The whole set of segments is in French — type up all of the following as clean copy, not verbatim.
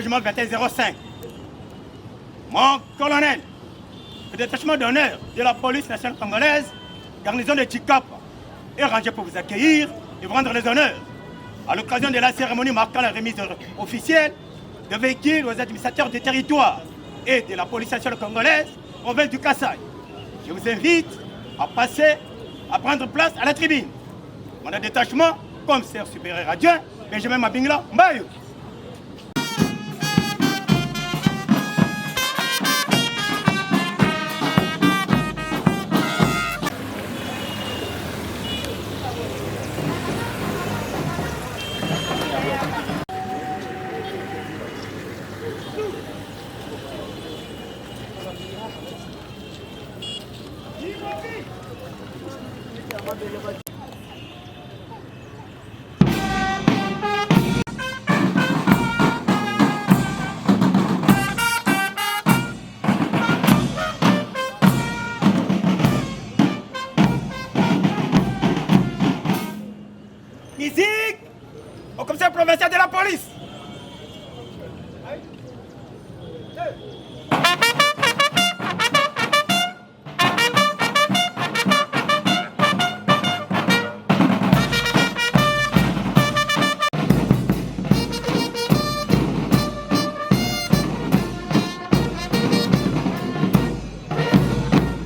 régiment 2105. Mon colonel, le détachement d'honneur de la police nationale congolaise, garnison de Tchikapa, est rangé pour vous accueillir et vous rendre les honneurs. À l'occasion de la cérémonie marquant la remise officielle de véhicules aux administrateurs du territoire et de la police nationale congolaise, province du Kasaï. Je vous invite à prendre place à la tribune. Mon détachement, commissaire supérieur adjoint, Benjamin Mabingla Mbayo. Musique au commissaire provincial de la police.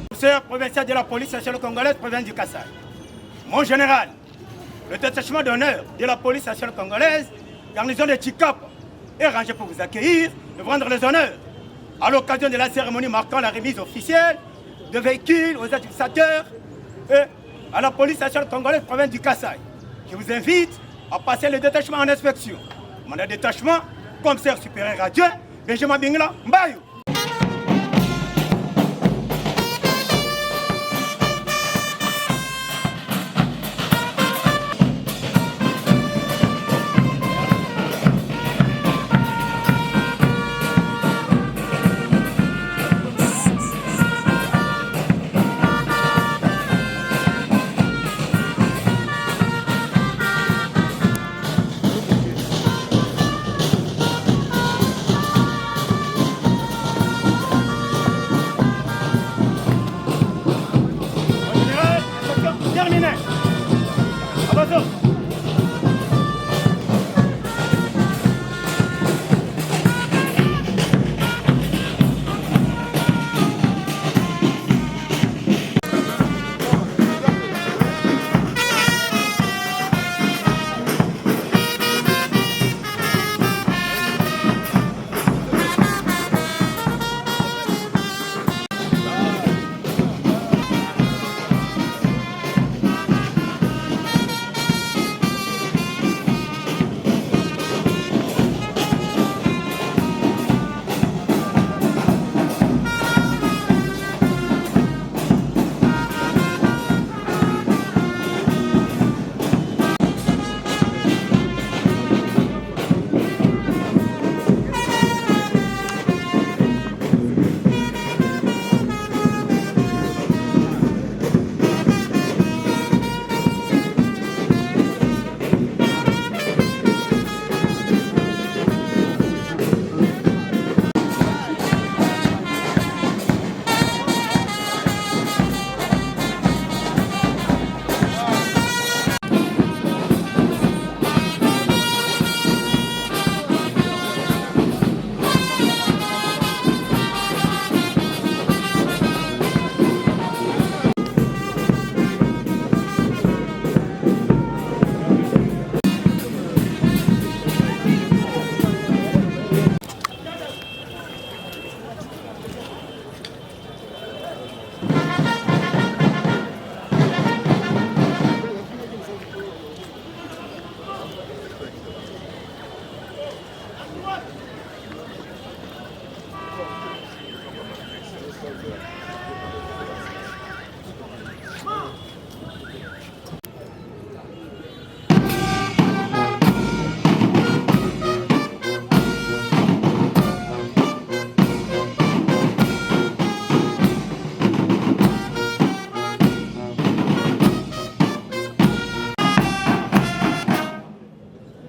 Commissaire provincial de la police nationale congolaise, province du Kasaï. Mon général, le détachement d'honneur de la police nationale congolaise, garnison de Tchikapa, est rangé pour vous accueillir et vous rendre les honneurs. À l'occasion de la cérémonie marquant la remise officielle de véhicules aux administrateurs et à la police nationale congolaise, province du Kasaï. Je vous invite à passer le détachement en inspection. Mon détachement, commissaire supérieur adjoint, Benjamin Mabingla Mbayo. Terminé. Avançons.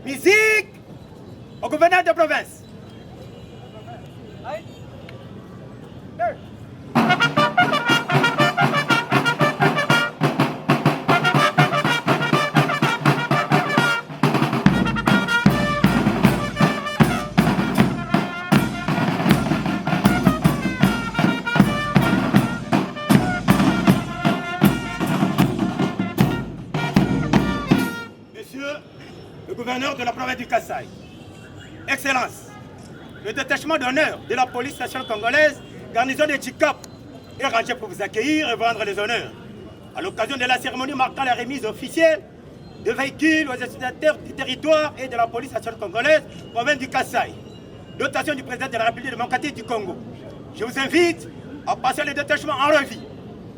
Musique au gouverneur de province. gouverneur de la province du Kasaï. Excellence, le détachement d'honneur de la police nationale congolaise, garnison de Tchikap, est rangé pour vous accueillir et vous rendre les honneurs. À l'occasion de la cérémonie marquant la remise officielle de véhicules aux destinataires du territoire et de la police nationale congolaise, province du Kasaï. Dotation du président de la République démocratique du Congo. Je vous invite à passer le détachement en revue.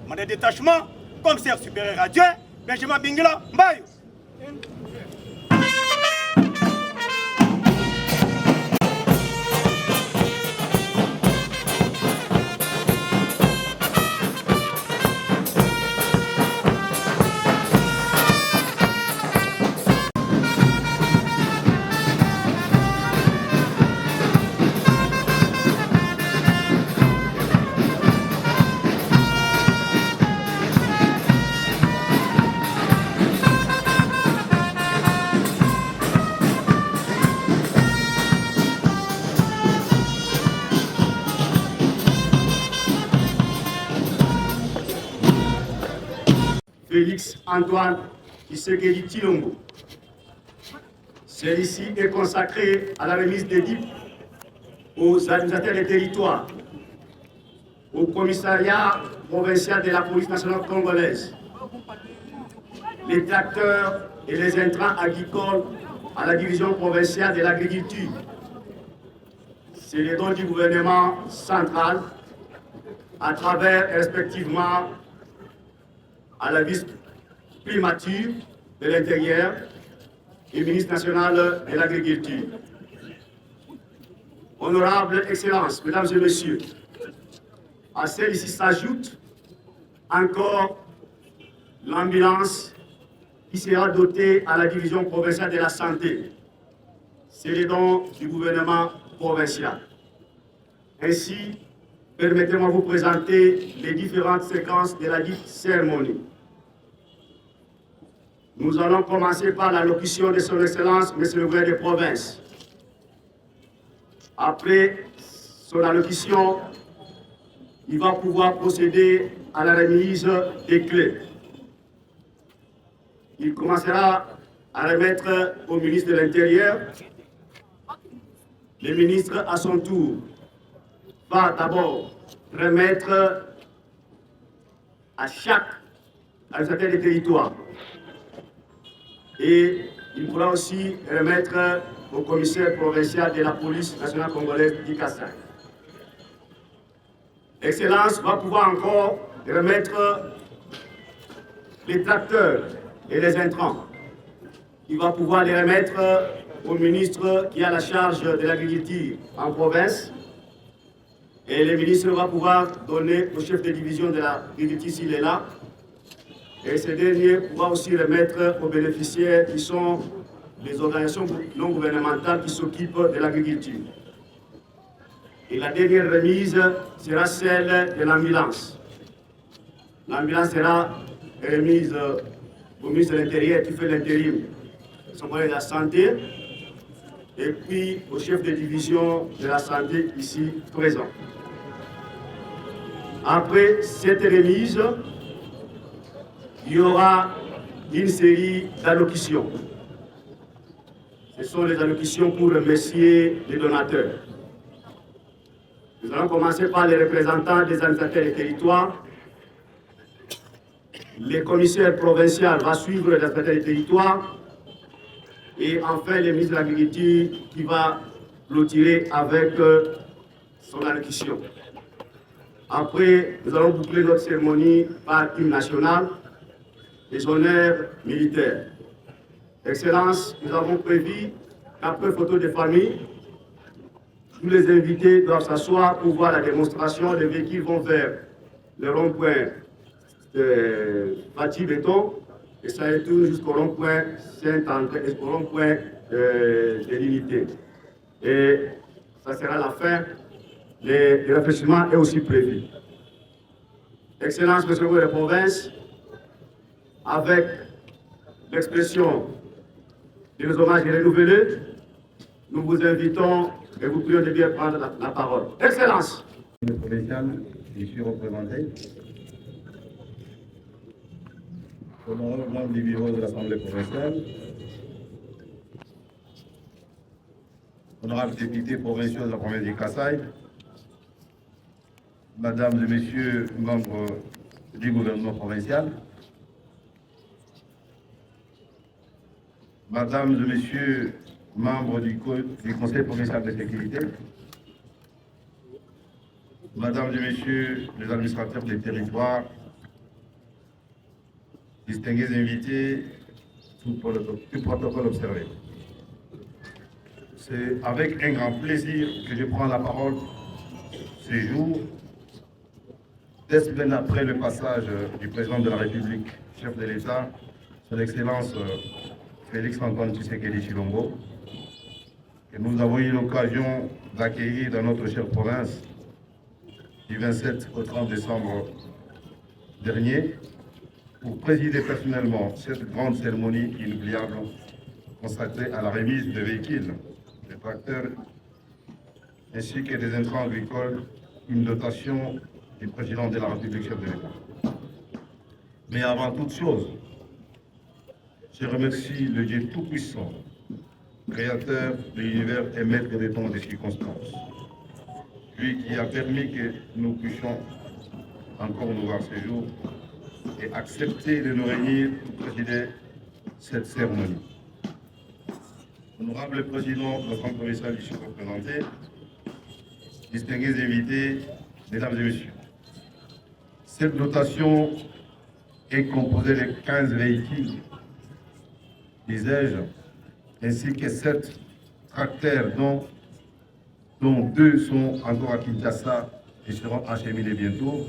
Mon détachement, commissaire supérieur adjoint, Benjamin Bingila Mbayo. Félix Antoine Tshisekedi Tshilombo. Celui-ci est consacré à la remise des DIP aux administrateurs des territoires, au commissariat provincial de la police nationale congolaise, les tracteurs et les intrants agricoles à la division provinciale de l'agriculture. C'est les dons du gouvernement central à travers respectivement à la vice-primature de l'Intérieur et ministre national de l'Agriculture. Honorables Excellences, Mesdames et Messieurs, à celle-ci s'ajoute encore l'ambulance qui sera dotée à la division provinciale de la santé. C'est les dons du gouvernement provincial. Ainsi, permettez-moi de vous présenter les différentes séquences de la dite cérémonie. Nous allons commencer par l'allocution de son Excellence, Monsieur le gouverneur de province. Après son allocution, il va pouvoir procéder à la remise des clés. Il commencera à remettre au ministre de l'Intérieur. Le ministre, à son tour, va d'abord remettre à chaque administrateur des territoires. Et il pourra aussi remettre au commissaire provincial de la police nationale congolaise du Kasaï. Excellence va pouvoir encore remettre les tracteurs et les intrants. Il va pouvoir les remettre au ministre qui a la charge de l'agriculture en province. Et le ministre va pouvoir donner au chef de division de l'agriculture s'il est là. Et ce dernier pourra aussi remettre aux bénéficiaires qui sont les organisations non gouvernementales qui s'occupent de l'agriculture. Et la dernière remise sera celle de l'ambulance. L'ambulance sera remise au ministre de l'Intérieur qui fait l'intérim, son collègue de la santé, et puis au chef de division de la santé ici présent. Après cette remise, il y aura une série d'allocutions. Ce sont les allocutions pour remercier les donateurs. Nous allons commencer par les représentants des administrateurs des territoires. Le commissaire provincial va suivre les administrateurs des territoires. Et enfin, le ministre de l'Agriculture qui va clôturer avec son allocution. Après, nous allons boucler notre cérémonie par hymne national, les honneurs militaires. Excellence, nous avons prévu qu'après photo de famille, tous les invités doivent s'asseoir pour voir la démonstration. Les véhicules vont vers le rond-point Fatih Béton et ça retourne jusqu'au rond-point Saint-André, jusqu'au rond-point de l'unité. Et ça sera la fin. Le réfléchissement est aussi prévu. Excellence, Monsieur le gouverneur de province, avec l'expression de nos hommages renouvelés, nous vous invitons et vous prions de bien prendre la parole. Excellence. Le provincial, je suis représenté. Honorable membre du bureau de l'Assemblée provinciale, honorables députés provinciaux de la province du Kasaï, Mesdames et Messieurs membres du gouvernement provincial, Mesdames et Messieurs membres du Conseil provincial de sécurité, Mesdames et Messieurs les administrateurs des territoires, distingués invités, tout protocole observé. C'est avec un grand plaisir que je prends la parole ce jour, 10 semaines après le passage du président de la République, chef de l'État, son Excellence Félix-Antoine Tshisekedi Tshilombo, que nous avons eu l'occasion d'accueillir dans notre chère province du 27 au 30 décembre dernier, pour présider personnellement cette grande cérémonie inoubliable consacrée à la remise de véhicules, de tracteurs, ainsi que des intrants agricoles, une dotation du président de la République, chef de l'État. Mais avant toute chose, je remercie le Dieu Tout-Puissant, créateur de l'univers et maître des temps et des circonstances, lui qui a permis que nous puissions encore nous voir ce jour et accepter de nous réunir pour présider cette cérémonie. Honorable Président de l'Assemblée provinciale ici représenté, distingués invités, Mesdames et Messieurs, cette dotation est composée de 15 véhicules, disais-je, ainsi que 7 tracteurs dont 2 sont encore à Kinshasa et seront acheminés bientôt,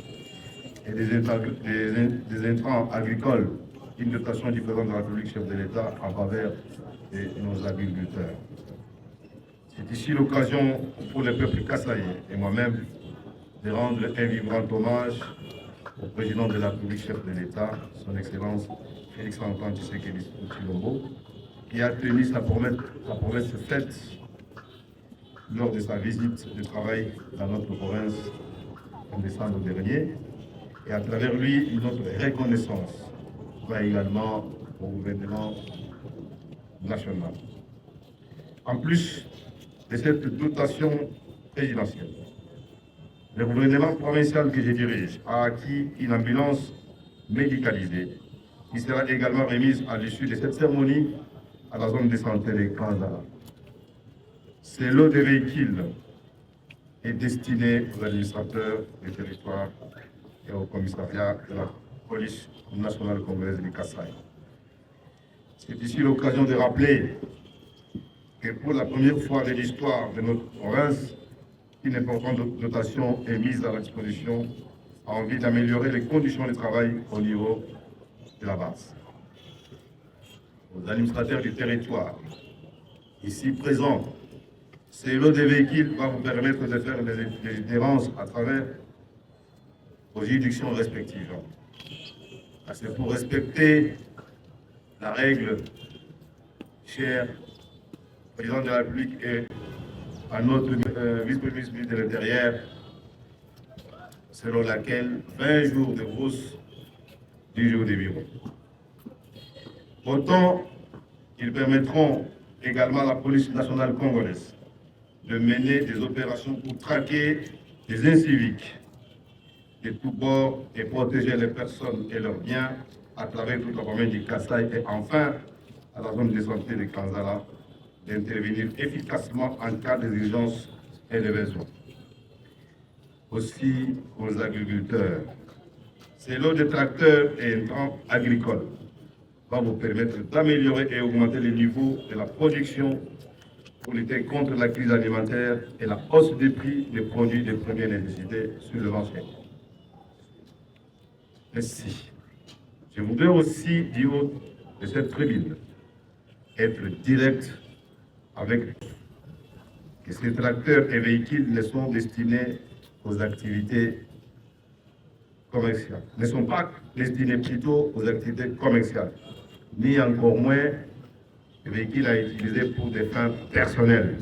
et des intrants agricoles, une dotation du président de la République, chef de l'État, en faveur de nos agriculteurs. C'est ici l'occasion pour le peuple kassaïen et moi-même de rendre un vibrant hommage au président de la République, chef de l'État, son Excellence Félix-Antoine Tshisekedi Tshilombo, qui a tenu sa promesse faite lors de sa visite de travail dans notre province en décembre dernier, et à travers lui, notre reconnaissance va également au gouvernement national. En plus de cette dotation présidentielle, le gouvernement provincial que je dirige a acquis une ambulance médicalisée qui sera également remise à l'issue de cette cérémonie à la zone de santé de Kanzala. Ce lot de véhicules est destiné aux administrateurs du territoire et au commissariat de la police nationale congolaise du Kasaï. C'est ici l'occasion de rappeler que pour la première fois de l'histoire de notre province, une importante dotation est mise à la disposition en vue d'améliorer les conditions de travail au niveau de la base. Aux administrateurs du territoire, ici présents, ce lot de véhicules va vous permettre de faire des itinérances à travers vos juridictions respectives. C'est pour respecter la règle, cher président de la République et à notre vice-premier ministre de l'Intérieur, selon laquelle 20 jours de brousse, 10 jours de bureau. Autant, ils permettront également à la police nationale congolaise de mener des opérations pour traquer les inciviques de tous bords et protéger les personnes et leurs biens à travers toute la province du Kasaï et enfin à la zone de santé de Kanzala d'intervenir efficacement en cas d'urgence et de besoin. Aussi aux agriculteurs, ces lots de tracteurs et intrants agricoles va vous permettre d'améliorer et augmenter le niveau de la production pour lutter contre la crise alimentaire et la hausse des prix des produits de première nécessité sur le marché. Merci. Je voudrais aussi, du haut de cette tribune, être direct avec que ces tracteurs et véhicules ne sont destinés aux activités commerciales, ne sont pas destinés plutôt aux activités commerciales, ni encore moins les véhicules à utiliser pour des fins personnelles.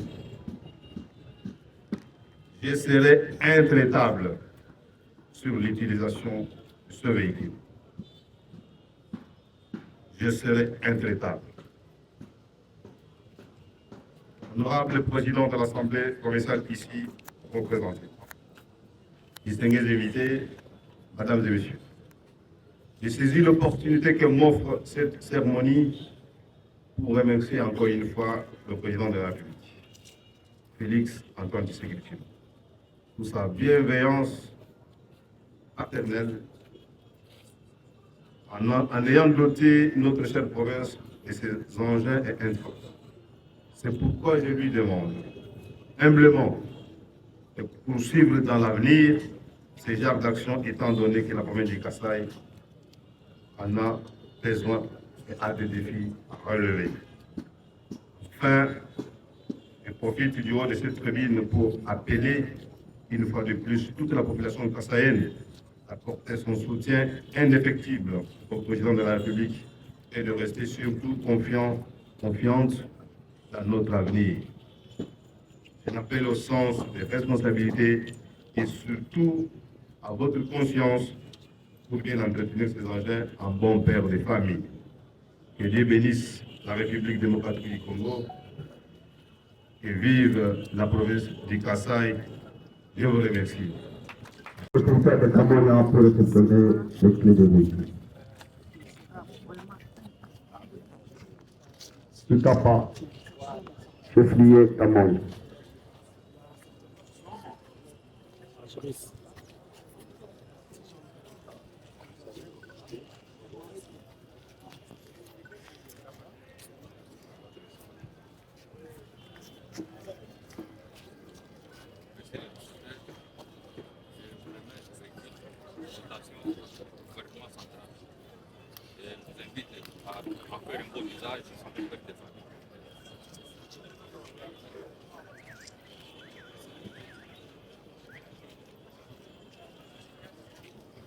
Je serai intraitable sur l'utilisation de ce véhicule. Je serai intraitable. Honorable Président de l'Assemblée provinciale ici représentée, distingués invités, Mesdames et Messieurs, j'ai saisi l'opportunité que m'offre cette cérémonie pour remercier encore une fois le Président de la République, Félix Antoine Tshisekedi, pour sa bienveillance paternelle en ayant doté notre chère province de ses engins et intrants. C'est pourquoi je lui demande humblement de poursuivre dans l'avenir ces genres d'actions, étant donné que la province du Kasaï en a besoin et a des défis à relever. Enfin, je profite du haut de cette tribune pour appeler une fois de plus toute la population kassaïenne à apporter son soutien indéfectible au président de la République et de rester surtout confiante dans notre avenir. Un appel au sens des responsabilités et surtout à votre conscience pour bien entretenir ces engins en bon père de famille. Que Dieu bénisse la République démocratique du Congo et vive la province du Kasaï. Je vous remercie. Le commissaire de Kamona pour réceptionner les clés de véhicule. Tutapa, chef-lieu Kamona.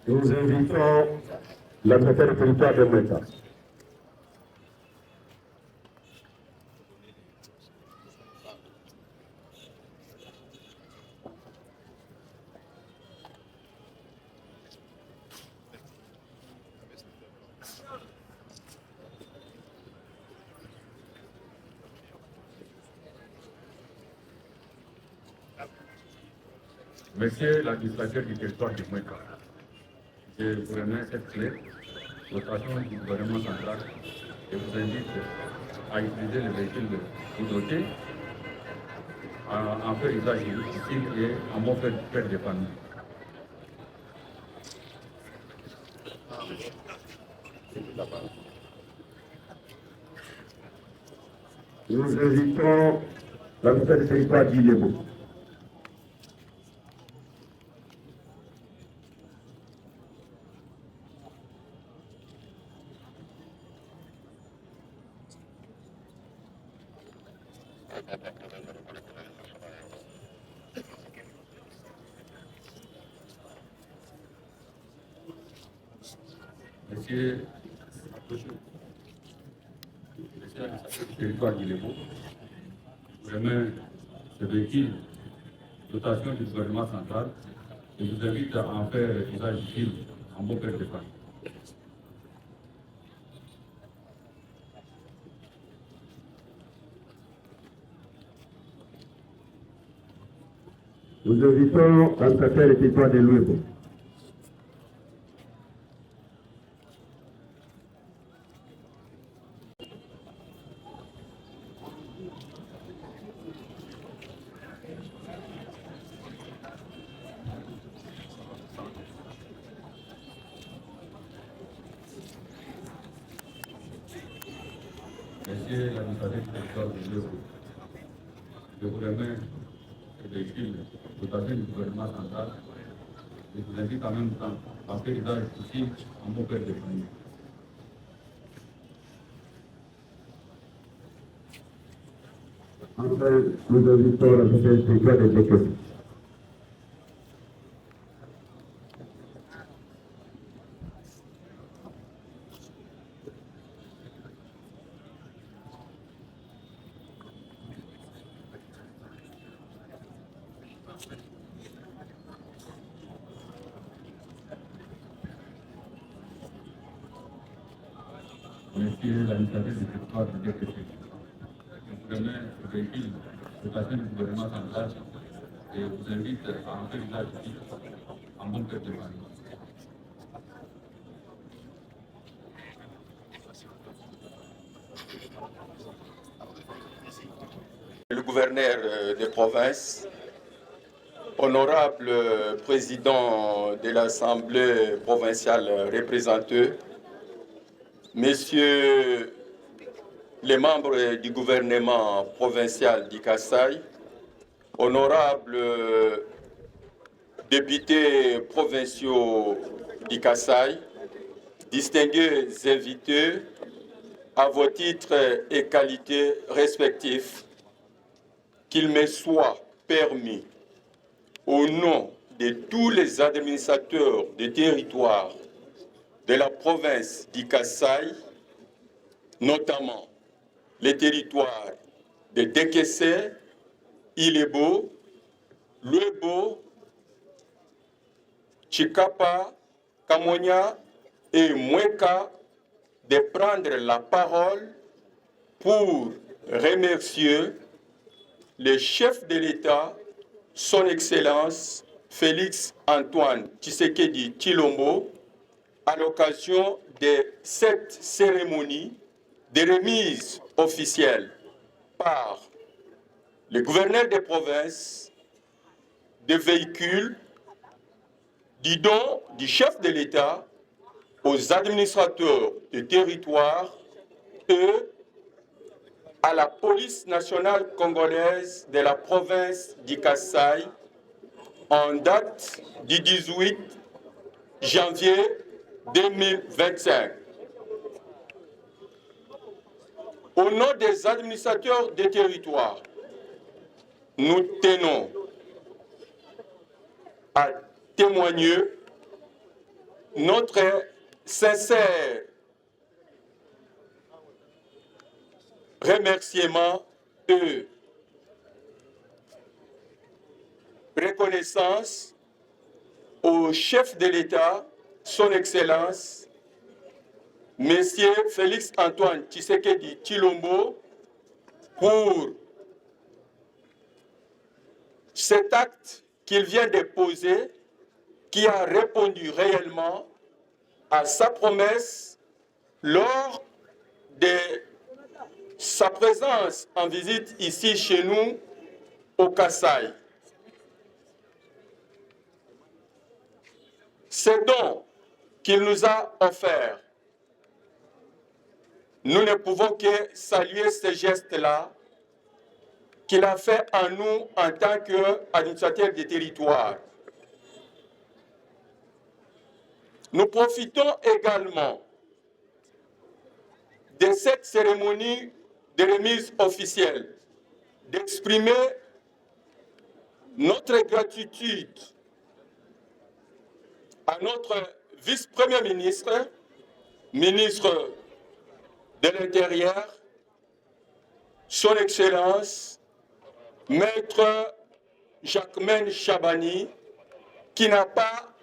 Nous invitons la secrétaire du territoire de Meta. Monsieur l'administrateur du territoire de Moueka, je vous remets cette clé, dotation du gouvernement central, et vous invite à utiliser le véhicule vous doté, en faire usage utile et en bon père de famille. Nous invitons la secrétaire du territoire d'Ilebo. Monsieur le territoire d'Ilebo, je remets ce véhicule, dotation du gouvernement central, et vous invite à en faire usage utile en bon père de famille. Nous invitons la secrétaire du territoire de Louébo. Monsieur l'administrateur du territoire de Léo, je vous remets le véhicule dotation du gouvernement central et vous invite en même temps à faire usage utile en bon père de famille. Enfin, nous invitons la secrétaire du territoire de Bekesi. Monsieur l'administrateur du territoire de DPC, je vous remets le véhicule dotation du gouvernement central et vous invite à entrer village en bon cœur de Mali. Le gouverneur de province, honorable président de l'Assemblée provinciale représentée, messieurs les membres du gouvernement provincial du Kasaï, honorables députés provinciaux du Kasaï, distingués invités, à vos titres et qualités respectifs, qu'il me soit permis, au nom de tous les administrateurs des territoires de la province du Kasaï, notamment les territoires de Dekese, Ilebo, Luebo, Chikapa, Kamonia et Mweka, de prendre la parole pour remercier le chef de l'État, son Excellence Félix Antoine Tshisekedi Tshilombo, à l'occasion de cette cérémonie de remise officielle par le gouverneur des provinces de véhicules du don du chef de l'État aux administrateurs du territoire et à la police nationale congolaise de la province du Kasaï en date du 18 janvier 2025. Au nom des administrateurs des territoires, nous tenons à témoigner notre sincère remerciement et reconnaissance au chef de l'État, son Excellence, Monsieur Félix Antoine Tshisekedi Tshilombo, pour cet acte qu'il vient de poser, qui a répondu réellement à sa promesse lors de sa présence en visite ici chez nous au Kasaï. Ce don qu'il nous a offert, nous ne pouvons que saluer ce geste-là qu'il a fait en nous en tant qu'administrateur des territoires. Nous profitons également de cette cérémonie de remise officielle d'exprimer notre gratitude à notre vice-premier ministre, ministre de l'Intérieur, son Excellence, Maître Jacquemaine Chabani, qui n'a pas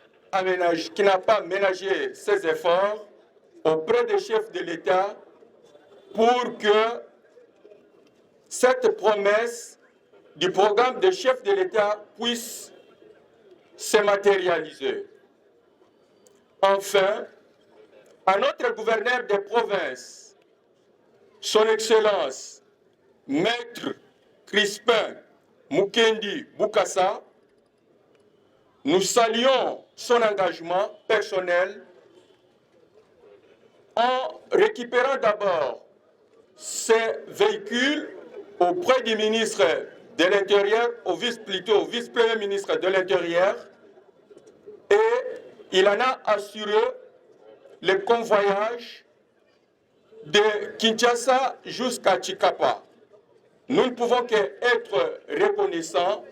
ménagé ses efforts auprès des chefs de l'État pour que cette promesse du programme des chefs de l'État puisse se matérialiser. Enfin, à notre gouverneur des provinces, son Excellence, Maître Crispin Mukendi Bukasa, nous saluons son engagement personnel en récupérant d'abord ces véhicules auprès du ministre de l'Intérieur, au vice-premier ministre de l'Intérieur, et il en a assuré le convoyage de Kinshasa jusqu'à Chikapa. Nous ne pouvons qu'être reconnaissants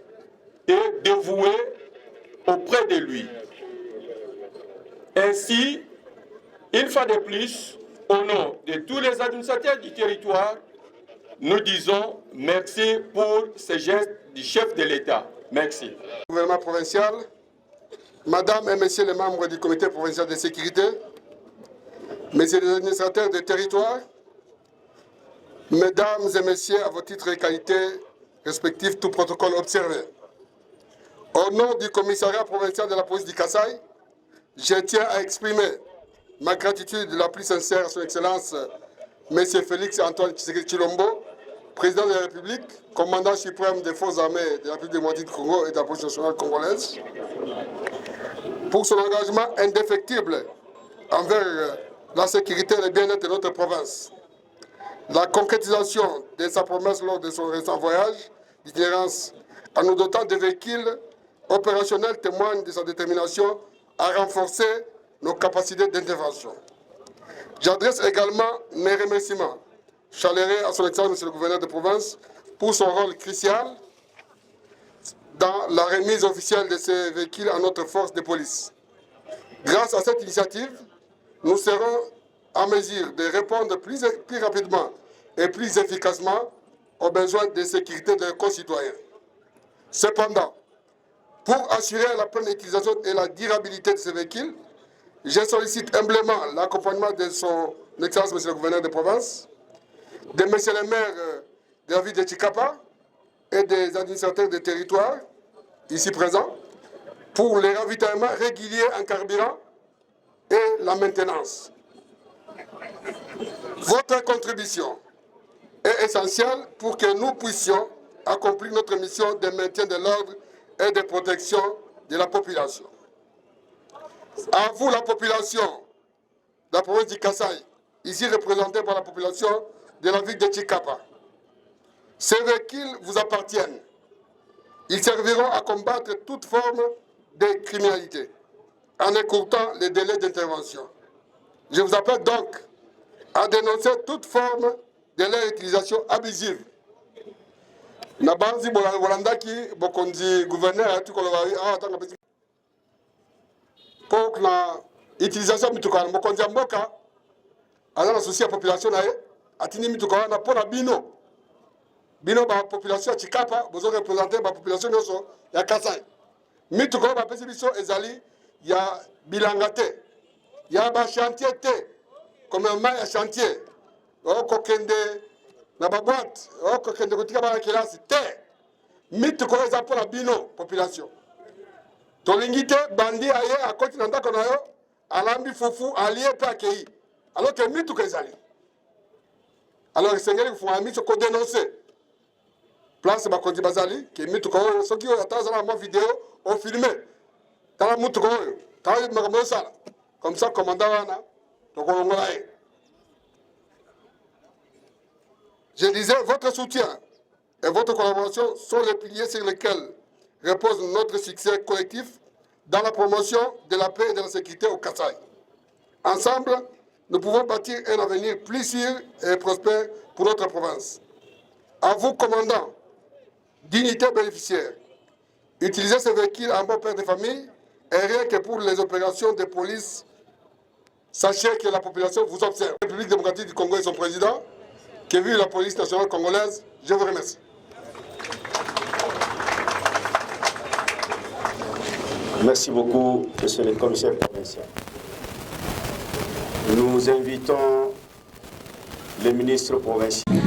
et dévoués auprès de lui. Ainsi, une fois de plus, au nom de tous les administrateurs du territoire, nous disons merci pour ce geste du chef de l'État. Merci. Gouvernement provincial, Madame et Messieurs les membres du Comité provincial de sécurité, Messieurs les administrateurs des territoires, Mesdames et Messieurs, à vos titres et qualités respectifs, tout protocole observé. Au nom du commissariat provincial de la police du Kasaï, je tiens à exprimer ma gratitude la plus sincère à son Excellence, M. Félix Antoine Tshisekedi Tshilombo, président de la République, commandant suprême des forces armées de la République démocratique du Congo et de la police nationale congolaise, pour son engagement indéfectible envers la sécurité et le bien-être de notre province. La concrétisation de sa promesse lors de son récent voyage d'itinérance en nous dotant de véhicules opérationnels témoigne de sa détermination à renforcer nos capacités d'intervention. J'adresse également mes remerciements chaleureux à son Excellence, Monsieur le gouverneur de province, pour son rôle crucial dans la remise officielle de ces véhicules à notre force de police. Grâce à cette initiative, nous serons en mesure de répondre plus rapidement et plus efficacement aux besoins de sécurité de nos concitoyens. Cependant, pour assurer la pleine utilisation et la durabilité de ces véhicules, je sollicite humblement l'accompagnement de son Excellence, Monsieur le gouverneur de province, de Monsieur le maire de la ville de Tshikapa et des administrateurs des territoires ici présents pour les ravitaillements réguliers en carburant et la maintenance. Votre contribution est essentielle pour que nous puissions accomplir notre mission de maintien de l'ordre et de protection de la population. À vous, la population de la province du Kasaï, ici représentée par la population de la ville de Tshikapa. Ces véhicules vous appartiennent. Ils serviront à combattre toute forme de criminalité en écourtant les délais d'intervention. Je vous appelle donc à dénoncer toute forme de leur utilisation abusive. Nabanzi Bolandaki, Bokondi, gouverneur, pour la utilisation de Mitukan, Bokondi Mboka, à la société population, Atini Mitukan, na pour la Bino. Bino, la population de Tshikapa, vous avez représenté la population de Kasaï. Mitukan, la population Ezali, il y a Bilangate, il y a un chantier, comme un mail à chantier. Oh, Kokende, na boîte, oh, Kokende, Kotika Barakelasi, Mitukan, ils pour la Bino, population. Tolingite, bandi, aye, à côté de Konayo, Alambi Foufou, allié, Pakei. Alors que Mitukan, ils allaient. Alors, Seigneur, il faut un mythe qu'on dénonce. Place Bakondi Bazali, qui est mythe qu'on ce qui est dans la vidéo, on filmé. Dans la mythe qu'on comme ça, commandant, donc on l'a. Je disais, votre soutien et votre collaboration sont les piliers sur lesquels repose notre succès collectif dans la promotion de la paix et de la sécurité au Kasaï. Ensemble, nous pouvons bâtir un avenir plus sûr et prospère pour notre province. À vous, commandants, dignitaires bénéficiaires, utilisez ces véhicules en bon père de famille et rien que pour les opérations de police, sachez que la population vous observe. La République démocratique du Congo et son président, qui vu la police nationale congolaise, je vous remercie. Merci beaucoup, monsieur le commissaire provincial. Nous invitons le ministre provincial.